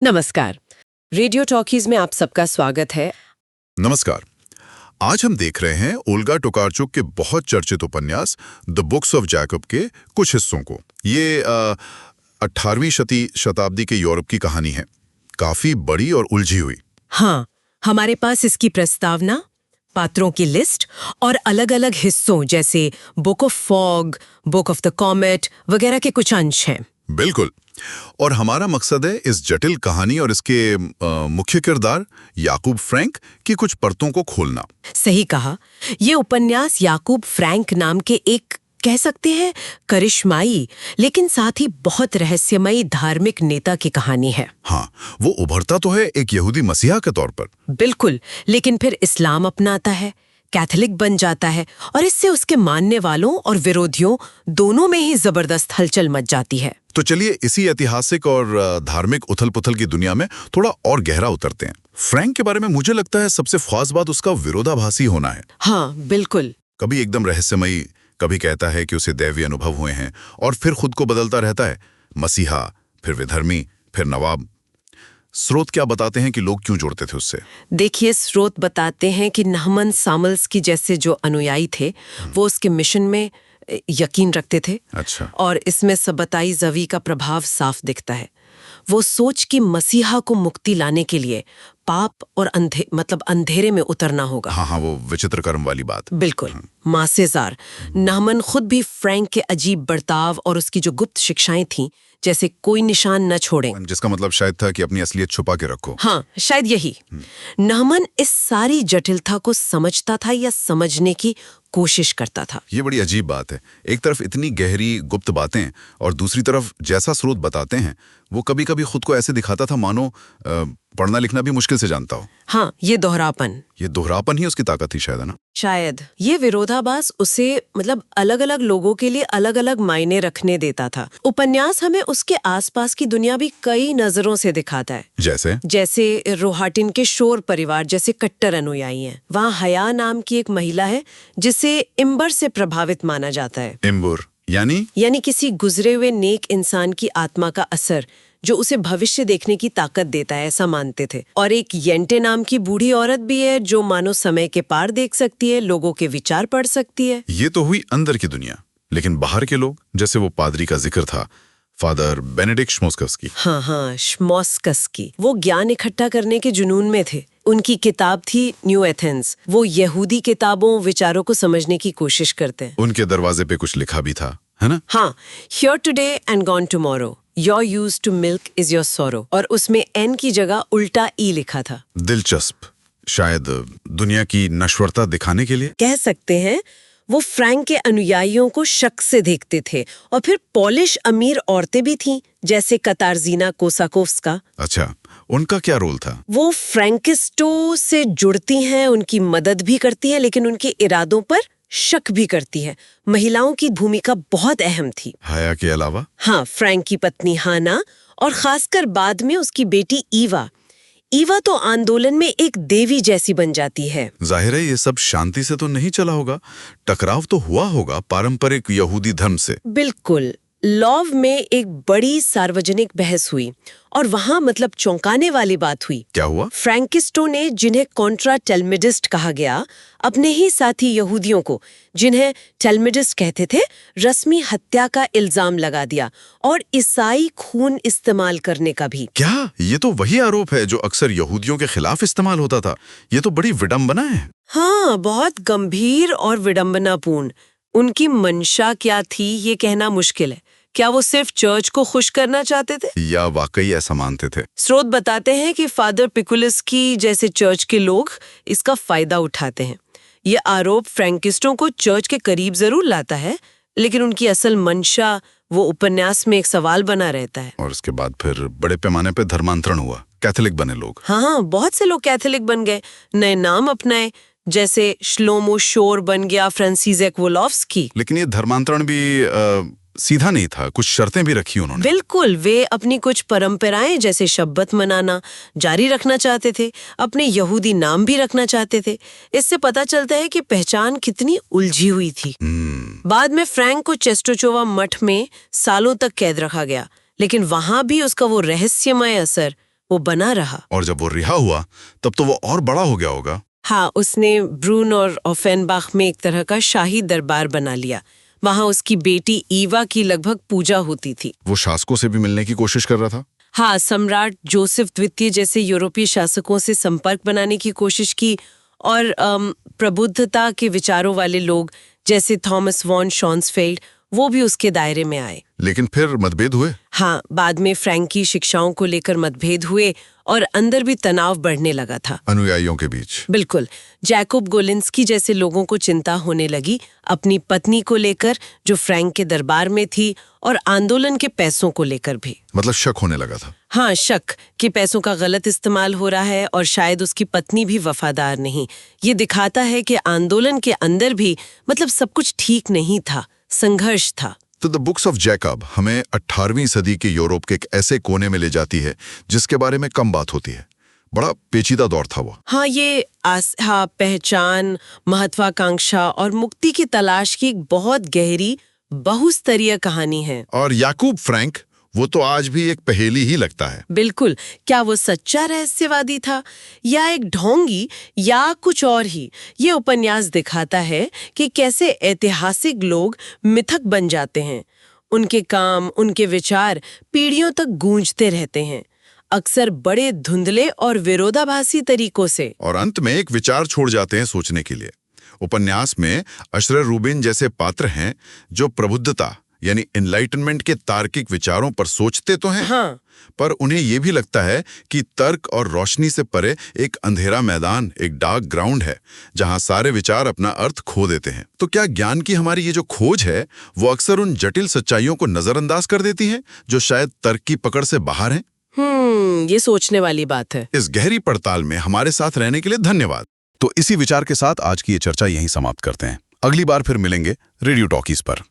नमस्कार। Radio talkies में आप सबका स्वागत है। नमस्कार। आज हम देख रहे हैं ओल्गा टोकारचुक के बहुत चर्चित उपन्यास द बुक्स ऑफ जैकब के कुछ हिस्सों को। ये 18वीं शताब्दी के यूरोप की कहानी है, काफी बड़ी और उलझी हुई। हाँ, हमारे पास इसकी प्रस्तावना, पात्रों की लिस्ट और अलग-अलग हिस्सों जैसे book of fog, book of the comet वगैरह के कुछ अंश हैं। बिल्कुल। और हमारा मकसद है इस जटिल कहानी और इसके मुख्य किरदार याकूब फ्रैंक की कुछ परतों को खोलना। सही कहा। ये उपन्यास याकूब फ्रैंक नाम के एक, कह सकते हैं, करिश्माई लेकिन साथ ही बहुत रहस्यमयी धार्मिक नेता की कहानी है। हाँ, वो उभरता तो है एक यहूदी मसीहा के तौर पर। बिल्कुल, लेकिन फिर इस्लाम अपनाता है, कैथोलिक बन जाता है और इससे उसके मानने वालों और विरोधियों दोनों में ही जबरदस्त हलचल मच जाती है। तो चलिए इसी ऐतिहासिक और धार्मिक उथल-पुथल की दुनिया में थोड़ा और गहरा उतरते हैं। फ्रैंक के बारे में मुझे लगता है सबसे खास बात उसका विरोधाभासी होना है। हाँ, बिल्कुल। कभी एकदम रहस्यमयी, कभी कहता है कि उसे दैवीय अनुभव हुए हैं और फिर खुद को बदलता रहता है। मसीहा, फिर विधर्मी, फिर नवाब। स्रोत क्या बताते हैं कि लोग क्यों जुड़ते थे उससे? देखिए, स्रोत बताते हैं कि नहमन सामल्स्की जैसे जो अनुयायी थे वो उसके मिशन में यकीन रखते थे। अच्छा। और इसमें सबताई जवी का प्रभाव साफ दिखता है। वो सोच कि मसीहा को मुक्ति लाने के लिए पाप और अंधेरे में उतरना होगा। हाँ, वो विचित्र कर्म वाली बात। बिल्कुल। मासेजार नहमन खुद भी फ्रैंक के अजीब बर्ताव और उसकी जो गुप्त शिक्षाएं थीं, जैसे कोई निशान न छोड़ें, जिसका मतलब शायद था कि अपनी असलियत छुपा के रखो। हाँ, शायद यही। नहमन इस सारी जटिलता को समझता था या समझने की कोशिश करता था। ये बड़ी अजीब बात है। एक तरफ इतनी गहरी गुप्त बातें और दूसरी तरफ जैसा स्रोत बताते हैं वो कभी-कभी खुद को ऐसे दिखाता था मानो पढ़ना लिखना भी मुश्किल से जानता हो। हाँ, ये दोहरापन ही उसकी ताकत थी शायद, है ना? शायद ये विरोधाभास उसे अलग-अलग लोगों के लिए अलग-अलग मायने रखने देता था। उपन्यास हमें उसके आसपास की दुनिया भी कई नजरों से दिखाता है। जैसे रोहाटिन के शोर परिवार जैसे कट्टर अनुयायी हैं। वहाँ हया नाम की एक महिला है जिसे इम्बर से प्रभावित माना जाता है। इम्बर यानी किसी गुजरे हुए नेक इंसान की आत्मा का असर जो उसे भविष्य देखने की ताकत देता है, ऐसा मानते थे। और एक येंटे नाम की बूढ़ी औरत भी है जो मानो समय के पार देख सकती है, लोगों के विचार पढ़ सकती है। ये तो हुई अंदर की दुनिया, लेकिन बाहर के लोग, जैसे वो पादरी का जिक्र था, फादर बेनेडिक्ट श्मोस्कस्की। हाँ, श्मोस्कस्की। वो ज्ञान इकट्ठा करने के जुनून में थे। उनकी किताब थी न्यू एथेंस। वो यहूदी किताबों, विचारों को समझने की कोशिश करते हैं। उनके दरवाजे पे कुछ लिखा भी था, है ना? हाँ, here today and gone tomorrow, your use to milk is your sorrow. और उसमें एन की जगह उल्टा ई लिखा था। दिलचस्प। शायद दुनिया की नश्वरता दिखाने के लिए कह सकते हैं। वो फ्रैंक के अनुयायियों को शक से देखते थे। और फिर पॉलिश अमीर औरतें भी थीं, जैसे कतार्जीना कोसाकोव्स्का। अच्छा, उनका क्या रोल था? वो फ्रैंकिस्टों से जुड़ती हैं, उनकी मदद भी करती हैं, लेकिन उनके इरादों पर शक भी करती है। महिलाओं की भूमिका बहुत अहम थी। हया के अलावा? हाँ, फ्रैंक की पत्नी हाना और खासकर बाद में उसकी बेटी ईवा तो आंदोलन में एक देवी जैसी बन जाती है। जाहिर है ये सब शांति से तो नहीं चला होगा, टकराव तो हुआ होगा पारंपरिक यहूदी धर्म से। बिल्कुल। लॉव में एक बड़ी सार्वजनिक बहस हुई और वहां चौंकाने वाली बात हुई। क्या हुआ? फ्रैंकिस्टों ने, जिन्हें कॉन्ट्रा टेल्मिडिस्ट कहा गया, अपने ही साथी यहूदियों को, जिन्हें टेल्मिडिस्ट कहते थे, रस्मी हत्या का इल्जाम लगा दिया और ईसाई खून इस्तेमाल करने का भी। क्या? ये तो वही आरोप है जो अक्सर यहूदियों के खिलाफ इस्तेमाल होता था। ये तो बड़ी विडंबना है। हाँ, बहुत गंभीर और विडंबनापूर्ण। उनकी मंशा क्या थी ये कहना मुश्किल है। क्या वो सिर्फ चर्च को खुश करना चाहते थे या वाकई ऐसा मानते थे? स्रोत बताते हैं कि फादर पिकुलिस्की जैसे चर्च के लोग इसका फायदा उठाते हैं। ये आरोप फ्रैंकिस्टों को चर्च के करीब जरूर लाता है, लेकिन उनकी असल मंशा वो उपन्यास में एक सवाल बना रहता है। और उसके बाद फिर बड़े पैमाने पे धर्मांतरण हुआ, कैथोलिक बने लोग। हाँ, बहुत से लोग कैथोलिक बन गए, नए नाम अपनाए, जैसे श्लोमो शोर बन गया फ्रांसिजेक वोलोव्स्की। लेकिन ये धर्मांतरण भी सीधा नहीं था, कुछ शर्तें भी रखी उन्होंने। बिल्कुल, वे अपनी कुछ परंपराएं जैसे शब्बत मनाना जारी रखना चाहते थे, अपने यहूदी नाम भी रखना चाहते थे। इससे पता चलता है कि पहचान कितनी उलझी हुई थी। बाद में फ्रैंक को चेस्टोचोवा मठ में सालों तक कैद रखा गया, लेकिन वहां भी उसका वो रहस्यमय असर वो बना रहा। और जब वो रिहा हुआ तब तो वो और बड़ा हो गया होगा। हाँ, उसने ब्रून और ऑफेनबाख में एक तरह का शाही दरबार बना लिया। वहाँ उसकी बेटी ईवा की लगभग पूजा होती थी। वो शासकों से भी मिलने की कोशिश कर रहा था। हाँ, सम्राट जोसेफ द्वितीय जैसे यूरोपीय शासकों से संपर्क बनाने की कोशिश की और प्रबुद्धता के विचारों वाले लोग जैसे थॉमस वॉन शॉन्सफेल्ड वो भी उसके दायरे में आए। लेकिन फिर मतभेद हुए। हाँ, बाद में फ्रैंकी शिक्षाओं को लेकर मतभेद हुए और अंदर भी तनाव बढ़ने लगा था अनुयायियों के बीच। बिल्कुल। जैकोब गोलिंस्की जैसे लोगों को चिंता होने लगी अपनी पत्नी को लेकर जो फ्रैंक के दरबार में थी और आंदोलन के पैसों को लेकर भी। मतलब शक होने लगा था। हाँ, शक कि पैसों का गलत इस्तेमाल हो रहा है और शायद उसकी पत्नी भी वफादार नहीं। ये दिखाता है कि आंदोलन के अंदर भी मतलब सब कुछ ठीक नहीं था, संघर्ष था। तो द बुक्स ऑफ जैकब हमें 18वीं सदी के यूरोप के एक ऐसे कोने में ले जाती है जिसके बारे में कम बात होती है। बड़ा पेचीदा दौर था वो। हाँ, ये आस्था, पहचान, महत्वाकांक्षा और मुक्ति की तलाश की एक बहुत गहरी बहुस्तरीय कहानी है। और याकूब फ्रैंक वो तो आज भी एक पहेली ही लगता है। बिल्कुल। क्या वो सच्चा रहस्यवादी था या एक ढोंगी या कुछ और ही? ये उपन्यास दिखाता है कि कैसे ऐतिहासिक लोग मिथक बन जाते हैं। उनके काम, उनके विचार पीढ़ियों तक गूंजते रहते हैं, अक्सर बड़े धुंधले और विरोधाभासी तरीकों से। और अंत में एक विचार छोड़ जाते हैं सोचने के लिए। उपन्यास में अशरर रूबिन जैसे पात्र हैं जो प्रबुद्धता यानी एनलाइटनमेंट के तार्किक विचारों पर सोचते तो हैं। हाँ। पर उन्हें यह भी लगता है कि तर्क और रोशनी से परे एक अंधेरा मैदान, एक डार्क ग्राउंड है जहां सारे विचार अपना अर्थ खो देते हैं। तो क्या ज्ञान की हमारी ये जो खोज है वो अक्सर उन जटिल सच्चाइयों को नजरअंदाज कर देती है जो शायद तर्क की पकड़ से बाहर हैं? ये सोचने वाली बात है। इस गहरी पड़ताल में हमारे साथ रहने के लिए धन्यवाद। तो इसी विचार के साथ आज की ये चर्चा यहीं समाप्त करते हैं। अगली बार फिर मिलेंगे रेडियो टॉकीज पर।